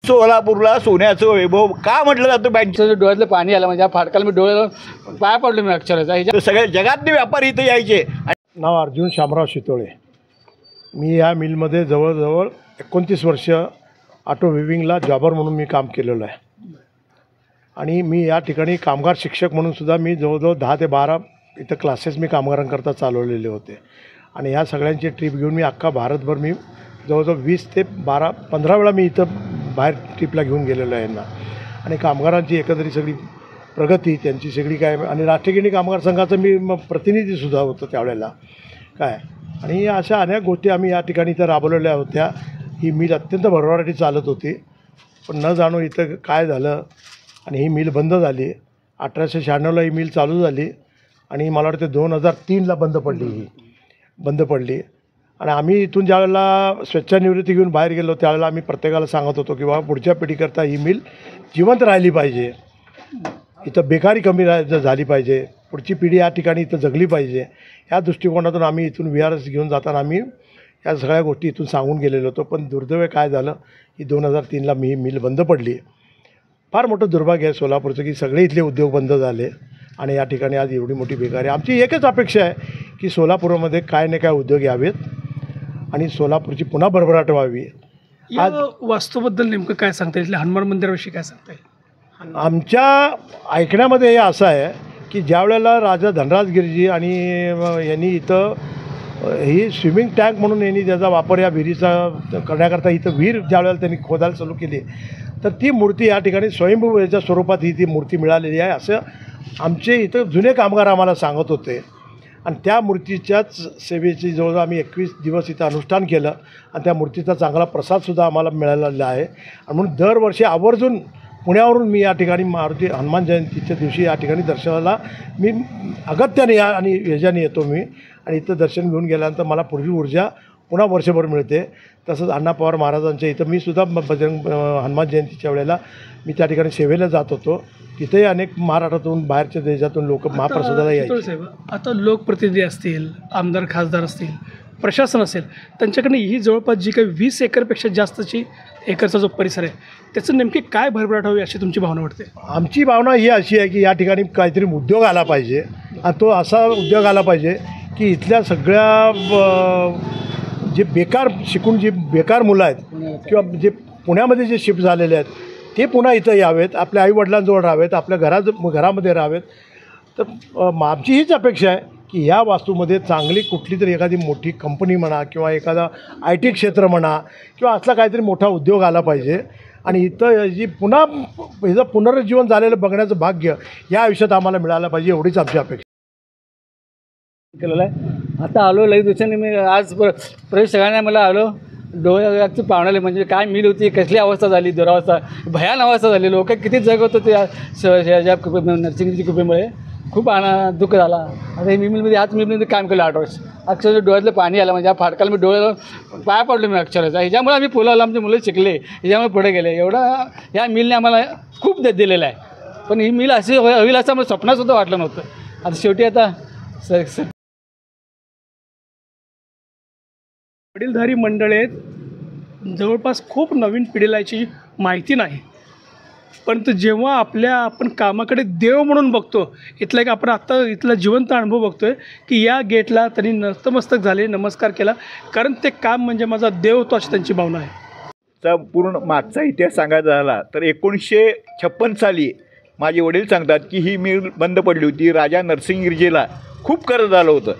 सोलापूरला सोन्याचं वैभव का म्हटलं जातं? बँकेचं डोळ्यातलं पाणी आलं म्हणजे फाटकाला मी डोळे पाया पडलो मी अक्षरशः. सगळ्या जगातले व्यापारी इथे यायचे. नाव अर्जुन शामराव शितोळे. मी या मिलमध्ये जवळजवळ 29 वर्ष ऑटो विविंगला जॉबर म्हणून मी काम केलेलं आहे आणि मी या ठिकाणी कामगार शिक्षक म्हणून सुद्धा मी जवळजवळ 10 ते 12 इथं क्लासेस मी कामगारांकरता चालवलेले होते आणि ह्या सगळ्यांची ट्रिप घेऊन मी अख्खा भारतभर मी जवळजवळ 20 ते 15 वेळा मी इथं बाहेर ट्रिपला घेऊन गेलेलो आहे यांना. आणि कामगारांची एकंदरीत सगळी प्रगती त्यांची सगळी काय आणि राष्ट्रगिरणी कामगार संघाचं मी प्रतिनिधीसुद्धा होतो त्यावेळेला काय. आणि अशा अनेक गोष्टी आम्ही या ठिकाणी इथं राबवलेल्या होत्या. ही मिल अत्यंत भरभराटी चालत होती, पण न जाणू इथं काय झालं आणि ही मिल बंद झाली. 1896ला ही मिल चालू झाली आणि मला वाटतं 2003ला बंद पडली. आणि आम्ही इथून ज्यावेळेला स्वेच्छानिवृत्ती घेऊन बाहेर गेलो त्यावेळेला आम्ही प्रत्येकाला सांगत होतो की बाबा पुढच्या पिढीकरता ही मिल जिवंत राहिली पाहिजे, इथं बेकारी कमी झाली पाहिजे, पुढची पिढी या ठिकाणी इथं जगली पाहिजे. या दृष्टिकोनातून आम्ही इथून VRS घेऊन जाताना आम्ही या सगळ्या गोष्टी इथून सांगून गेलेलो होतो. पण दुर्दैव काय झालं की 2003ला ही मिल बंद पडली. फार मोठं दुर्भाग्य आहे सोलापूरचं की सगळे इथले उद्योग बंद झाले आणि या ठिकाणी आज एवढी मोठी बेकारी. आमची एकच अपेक्षा आहे की सोलापूरमध्ये काय ना काय उद्योग यावेत आणि सोलापूरची पुन्हा भरभराट व्हावी. आज वास्तूबद्दल नेमकं काय सांगता येईल? हनुमान मंदिराविषयी काय सांगता येईल? आमच्या ऐकण्यामध्ये हे असं आहे की ज्यावेळेला राजा धनराजगिरीजी आणि यांनी इथं ही स्विमिंग टँक म्हणून यांनी त्याचा वापर या विहिरीचा करण्याकरता इथं विहीर ज्यावेळेला त्यांनी खोदायला चालू केली तर ती मूर्ती या ठिकाणी स्वयंभू याच्या स्वरूपात ती मूर्ती मिळालेली आहे असं आमचे इथं जुने कामगार आम्हाला सांगत होते. आणि त्या मूर्तीच्याच सेवेची जवळजवळ आम्ही 21 दिवस इथं अनुष्ठान केलं आणि त्या मूर्तीचा चांगला प्रसादसुद्धा आम्हाला मिळालेला आहे. आणि म्हणून दरवर्षी आवर्जून पुण्यावरून मी या ठिकाणी मारुती हनुमान जयंतीच्या दिवशी या ठिकाणी दर्शनाला मी अगत्याने आणि ह्याच्याने येतो मी आणि इथं दर्शन घेऊन गेल्यानंतर मला पुढची ऊर्जा पुन्हा वर्षभर मिळते. तसंच अण्णा पवार महाराजांच्या इथं मी सुद्धा बजरंग हनुमान जयंतीच्या वेळेला मी त्या ठिकाणी सेवेला जात होतो. तिथेही अनेक महाराष्ट्रातून बाहेरच्या देशातून लोक महाप्रसादाला यायचे. साहेब, आता लोकप्रतिनिधी असतील, आमदार खासदार असतील, प्रशासन असेल, त्यांच्याकडनं ही जवळपास जी काही 20 एकरपेक्षा जास्तची एकरचा जो परिसर आहे त्याचं नेमकी काय भरभराट हवी अशी तुमची भावना वाटते? आमची भावना ही अशी आहे की या ठिकाणी काहीतरी उद्योग आला पाहिजे आणि तो असा उद्योग आला पाहिजे की इथल्या सगळ्या जे बेकार शिकून जी बेकार मुलं आहेत किंवा जे पुण्यामध्ये जे शिफ्ट झालेले आहेत ते पुन्हा इथं यावेत, आपल्या आईवडिलांजवळ राहावेत, आपल्या घरामध्ये राहावेत. तर आमची हीच अपेक्षा आहे की ह्या वास्तूमध्ये चांगली कुठली तरी एखादी मोठी कंपनी म्हणा किंवा एखादा IT क्षेत्र म्हणा किंवा असला काहीतरी मोठा उद्योग आला पाहिजे आणि इथं जी पुन्हा हिचं पुनरुज्जीवन झालेलं बघण्याचं भाग्य या आयुष्यात आम्हाला मिळालं पाहिजे एवढीच आमची अपेक्षा केलेलं आहे. आता आलो लगेच दिवसांनी मी आज प्रवेश सगळ्यांना मला आलो डोळ्याची पावणाले म्हणजे काय मिल होती, कसली अवस्था झाली, दुरावस्था, भयान अवस्था झाली. लोक किती जगत होते या नर्सिंगची कृपेमुळे. खूप दुःख झाला. आता ही मिलमध्ये आज मिलमध्ये काम केलं 8 वर्ष. अक्षरशः डोळ्यातलं पाणी आलं म्हणजे फाटकाला मी डोळे पाया पडलो मी अक्षरशः. ह्याच्यामुळे आम्ही पुलाला आमचे मुलं शिकले, ह्याच्यामुळे पुढे गेले. एवढं ह्या मिलने आम्हाला खूप दिलेलं आहे. पण ही मिल अशी होईल असं आम्हाला स्वप्नातसुद्धा वाटलं नव्हतं. आता शेवटी आता वडीलधारी मंडळ आहेत, जवळपास खूप नवीन पिढीला याची माहिती नाही. परंतु जेव्हा आपण कामाकडे देव म्हणून बघतो, इथला एक आपण आत्ता इथला जिवंत अनुभव बघतो आहे की या गेटला त्यांनी नतमस्तक झाले, नमस्कार केला, कारण ते काम म्हणजे माझा देव होतो अशी त्यांची भावना आहे. चा पूर्ण मागचा इतिहास सांगायचा झाला तर 1956 साली माझे वडील सांगतात की ही मिल बंद पडली होती. राजा नरसिंहगिरीजीला खूप कर्ज झालं होतं.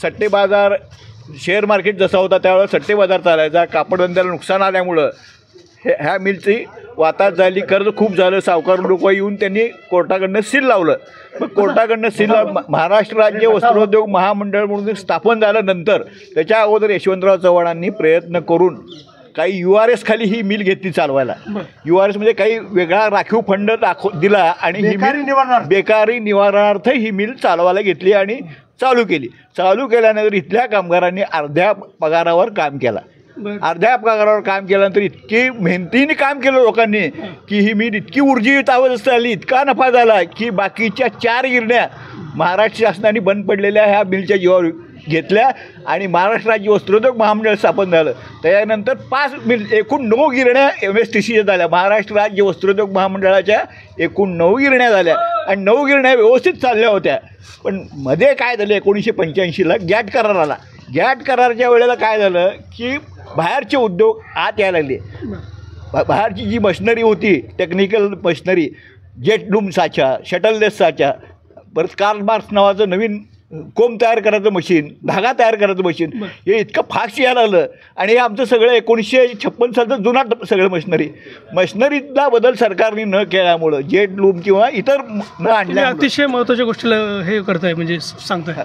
सट्टे बाजार शेअर मार्केट जसा होता त्यावेळेला सट्टे बाजार चालायचा. कापडधंद्याला नुकसान आल्यामुळं ह्या मिलची वाताहत झाली, कर्ज खूप झालं. सावकार लोक येऊन त्यांनी कोर्टाकडनं सील लावलं. मग कोर्टाकडनं सील महाराष्ट्र राज्य वस्त्रोद्योग महामंडळ म्हणून स्थापन झाल्यानंतर त्याच्या अगोदर यशवंतराव चव्हाणांनी प्रयत्न करून काही URS खाली ही मिल घेतली चालवायला. URS म्हणजे काही वेगळा राखीव फंड दिला आणि ही मिल बेकारी निवारणार्थ ही मिल चालवायला घेतली आणि चालू केली. चालू केल्यानंतर इथल्या कामगारांनी अर्ध्या पगारावर काम केलं. अर्ध्या पगारावर काम केल्यानंतर इतकी मेहनतीने काम केलं लोकांनी की ही मिल इतकी ऊर्जित अवस्थेत आली, इतका नफा झाला की बाकीच्या 4 गिरण्या महाराष्ट्र शासनाने बंद पडलेल्या ह्या मिलच्या जीवावर घेतल्या आणि महाराष्ट्र राज्य वस्त्रोद्योग महामंडळ स्थापन झालं. त्याच्यानंतर 5 मिल एकूण 9 गिरण्या MSTCच्या झाल्या. महाराष्ट्र राज्य वस्त्रोद्योग महामंडळाच्या एकूण 9 गिरण्या झाल्या आणि 9 गिरण्या व्यवस्थित चालल्या होत्या. पण मध्ये काय झालं 1985ला गॅट करार आला. गॅट करारच्या वेळेला काय झालं की बाहेरचे उद्योग आत यायला लागले. बाहेरची जी मशिनरी होती टेक्निकल मशिनरी, जेटलूम साचा, शटललेस साचा, परत कार्ल मार्क्स नावाचं नवीन कोंब तयार करायचं मशीन, धागा तयार करायचं मशीन, हे इतकं फास्ट यायला लागलं. आणि हे आमचं सगळं 1956 सालचं जुना सगळं मशिनरीतला बदल सरकारने न केल्यामुळं जेटलूम किंवा इतर न आणल्या अतिशय महत्त्वाच्या गोष्टीला हे करताय म्हणजे सांगताय.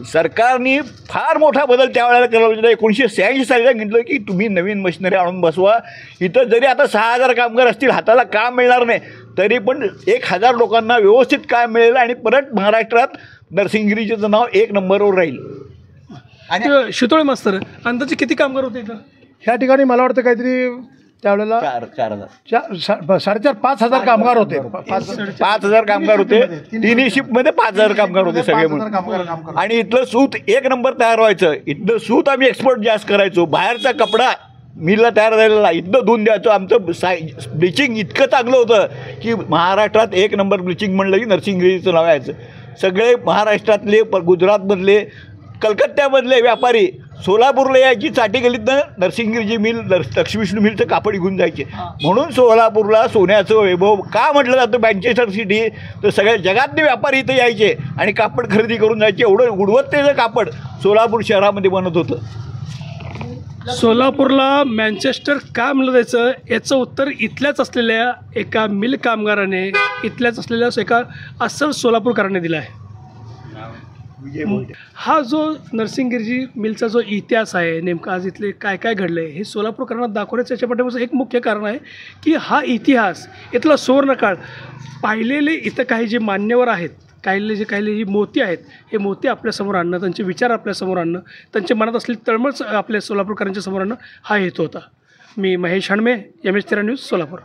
सरकारने फार मोठा बदल त्यावेळेला केला होता. 1986 साली सांगितलं की तुम्ही नवीन मशिनरी आणून बसवा. इथं जरी आता 6000 कामगार असतील, हाताला काम मिळणार नाही, तरी पण 1000 लोकांना व्यवस्थित काम मिळेल आणि परत महाराष्ट्रात नरसिंहगिरीचं नाव 1 नंबरवर राहील. आणि शितोळे मास्तर अंदाजे किती कामगार होते इथं? ह्या ठिकाणी मला वाटतं काहीतरी त्यावेळेला 4,500 कामगार होते. 5,000 कामगार होते. तिन्ही शिफ्टमध्ये 5,000 कामगार होते सगळे म्हणून. आणि इथलं सूत 1 नंबर तयार व्हायचं. इथलं सूत आम्ही एक्सपोर्ट जास्त करायचो. बाहेरचा कपडा मिलला तयार झालेला इथं धुवून द्यायचो. आमचं ब्लिचिंग इतकं चांगलं होतं की महाराष्ट्रात 1 नंबर ब्लिचिंग म्हणलं की नरसिंहगिरीचं नाव यायचं. सगळे महाराष्ट्रातले गुजरातमधले, कलकत्त्यामधले व्यापारी सोलापूरला यायची. चाटी गल्लीतनं नरसिंहगिरीची मिल, लक्ष्मीविष्णू मिलचं कापड घेऊन जायचे. म्हणून सोलापूरला सोन्याचं वैभव का म्हटलं जातं मँचेस्टर सिटी, तर सगळ्या जगातले व्यापारी इथं यायचे आणि कापड खरेदी करून जायचे. एवढं गुणवत्तेचं कापड सोलापूर शहरामध्ये बनत होतं. सोलापूरला मँचेस्टर का म्हणलं जायचं याचं उत्तर इथल्याच असलेल्या एका मिल कामगाराने, इथल्याच असलेल्या एका अस्सल सोलापूरकरांनी दिला आहे. हा जो नरसिंहगिरी मिलचा जो इतिहास आहे, नेमका आज इथले काय काय घडलं आहे हे सोलापूरकरांना दाखवण्याचं याच्या पाठीमागचं एक मुख्य कारण आहे की हा इतिहास, इथला सुवर्णकाळ पाहिलेले इथं काही जे मान्यवर आहेत, काही जी मोती आहेत, हे मोती आपल्यासमोर आणणं, त्यांचे विचार आपल्यासमोर आणणं, त्यांच्या मनात असलेली तळमळ आपल्या सोलापूरकरांच्या समोर आणणं हा हेतू होता. मी महेश हणमे, MS13 न्यूज, सोलापूर.